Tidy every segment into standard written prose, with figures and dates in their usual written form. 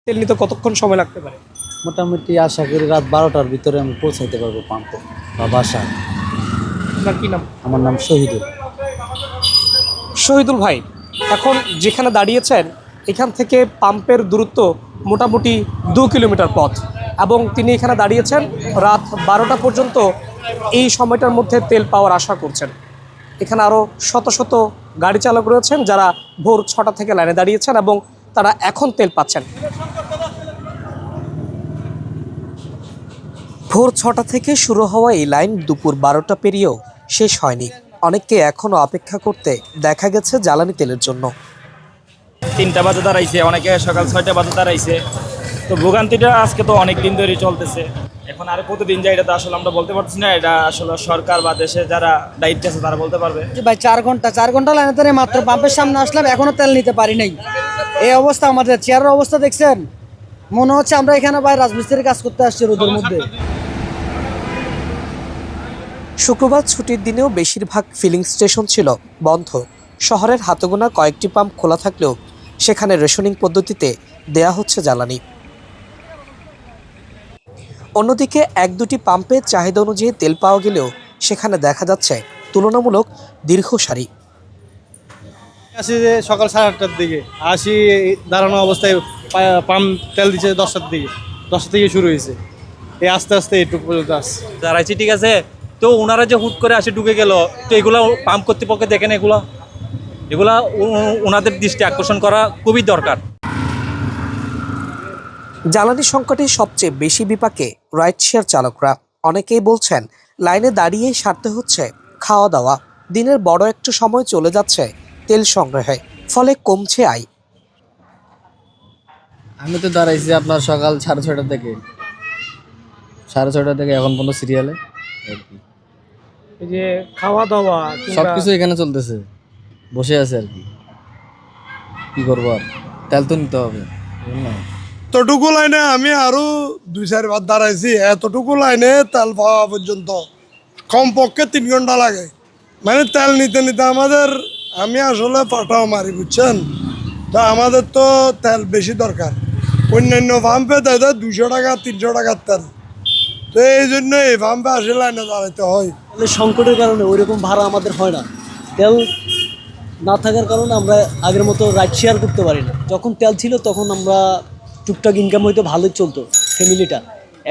তেল নিতে কতক্ষণ সময় লাগতে পারে? মোটামুটি আশা করি রাত 12টার ভিতরে আমি পৌঁছাইতে পারবো পাম্পে বা বাসায়। আপনার কি নাম? আমার নাম শহীদুল। শহীদুল ভাই, এখন যেখানে দাঁড়িয়েছেন এখান থেকে পাম্পের দূরত্ব মোটামুটি 2 কিলোমিটার পথ, এবং তিনি এখানে দাঁড়িয়েছেন রাত 12টা পর্যন্ত। এই সময়টার মধ্যে তেল পাওয়ার আশা করছেন। এখানে আরও শত শত গাড়ি চালক রয়েছেন যারা ভোর 6টা থেকে লাইনে দাঁড়িয়েছেন এবং তারা এখন তেল পাচ্ছেন। ভোর 6টা থেকে শুরু হওয়া এই লাইন দুপুর 12টা পেরিয়েও শেষ হয়নি। অনেককে এখনও অপেক্ষা করতে দেখা গেছে জ্বালানি তেলের জন্য। 3টা বাজে দাঁড়াইছে, অনেকে সকাল 6টা বাজে দাঁড়াইছে। তো ভোগান্তিটা আজকে তো অনেক দিন ধরে চলতেছে। এখন আর কতদিন যায় এটা তো আসলে আমরা বলতে পারছি না। এটা আসলে সরকার বা দেশে যারা দায়িত্ব আছে তারা বলতে পারবে। ভাই 4 ঘন্টা লাইনে ধরে মাত্র পাম্পের সামনে আসলাম, এখনো তেল নিতে পারি নাই। এই অবস্থা, আমাদের চেয়ারের অবস্থা দেখছেন? মনে হচ্ছে আমরা এখানে ভাই রাজমিস্ত্রির কাজ করতে আসছি রোদের মধ্যে। শুক্রবার ছুটির দিনেও বেশিরভাগ ফিলিং স্টেশন ছিল বন্ধ। শহরের হাতগোনা কয়েকটি পাম্প খোলা থাকলেও সেখানে রেশনিং পদ্ধতিতে দেয়া হচ্ছে জ্বালানি। অন্যদিকে 1-2টি পাম্পে চাহিদা অনুযায়ী তেল পাওয়া গেলেও সেখানে দেখা যাচ্ছে তুলনামূলক দীর্ঘ সারি। আসি যে সকাল 8:30টার দিকে আসি, দাঁড়ানো অবস্থায় পাম্প তেল দিচ্ছে 10টার দিকে। 10টা থেকে শুরু হয়েছে, এই আস্তে আস্তে এইটুকু পর্যন্ত আসছে। দাঁড়াইছি ঠিক আছে, তো ওনারা যে হুট করে আসে ঢুকে গেল, তো এগুলো পাম্প কর্তৃপক্ষ দেখেন, এগুলা ওনাদের দৃষ্টি আকর্ষণ করা খুবই দরকার। জ্বালানি সংকটে সবচেয়ে বেশি বিপাকে রাইড শেয়ার চালকরা। অনেকেই বলছেন লাইনে দাঁড়িয়েই সারতে হচ্ছে খাওয়া দাওয়া। দিনের বড় একটু সময় চলে যাচ্ছে তেল সংগ্রহে, ফলে কমছে আয়। আমি তো দাঁড়াইছি আপনার সকাল 6:30 থেকে 6:30 থেকে এখন পর্যন্ত সিরিয়ালে। এই যে খাওয়া দাওয়া সবকিছু এখানে চলতেছে, বসে আছে আর কি করবো আর, তেল তো নিতে হবে। এতটুকু লাইনে আমি আরো 2-4 বার দাঁড়াইছি। এতটুকু লাইনে তেল পাওয়া পর্যন্ত কমপক্ষে 3 ঘন্টা লাগে। মানে তেল নিতে নিতে আমি আসলে পাঠাও মারি, বুঝছেন? তো আমাদের তো তেল বেশি দরকার। অন্যান্য পাম্পে দেয় 200 টাকা 300 টাকার তেল। তো এই জন্য এই পাম্পে আসে লাইনে দাঁড়াইতে হয়। সংকটের কারণে ওইরকম ভাড়া আমাদের হয় না। তেল না থাকার কারণে আমরা আগের মতো রাইড শেয়ার করতে পারি না। যখন তেল ছিল তখন আমরা টুকটাক ইনকাম হয়তো ভালোই চলতো ফ্যামিলিটা।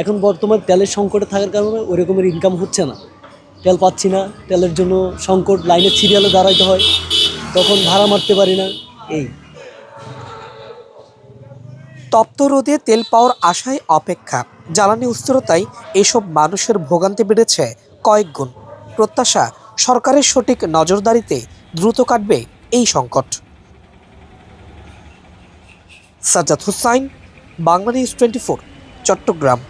এখন বর্তমান তেলের সংকটে থাকার কারণে ওই রকমের ইনকাম হচ্ছে না, তেল পাচ্ছি না। তেলের জন্য সংকট, লাইনের সিরিয়ালে দাঁড়াইতে হয়, তখন ভাড়া মারতে পারি না। এই তপ্ত রোদে তেল পাওয়ার আশায় অপেক্ষা। জ্বালানি অস্থিরতায় এসব মানুষের ভোগান্তি বেড়েছে কয়েক গুণ। প্রত্যাশা, সরকারের সঠিক নজরদারিতে দ্রুত কাটবে এই সংকট। সাজ্জাদ হোসাইন, বাংলা নিউজ 24, চট্টগ্রাম।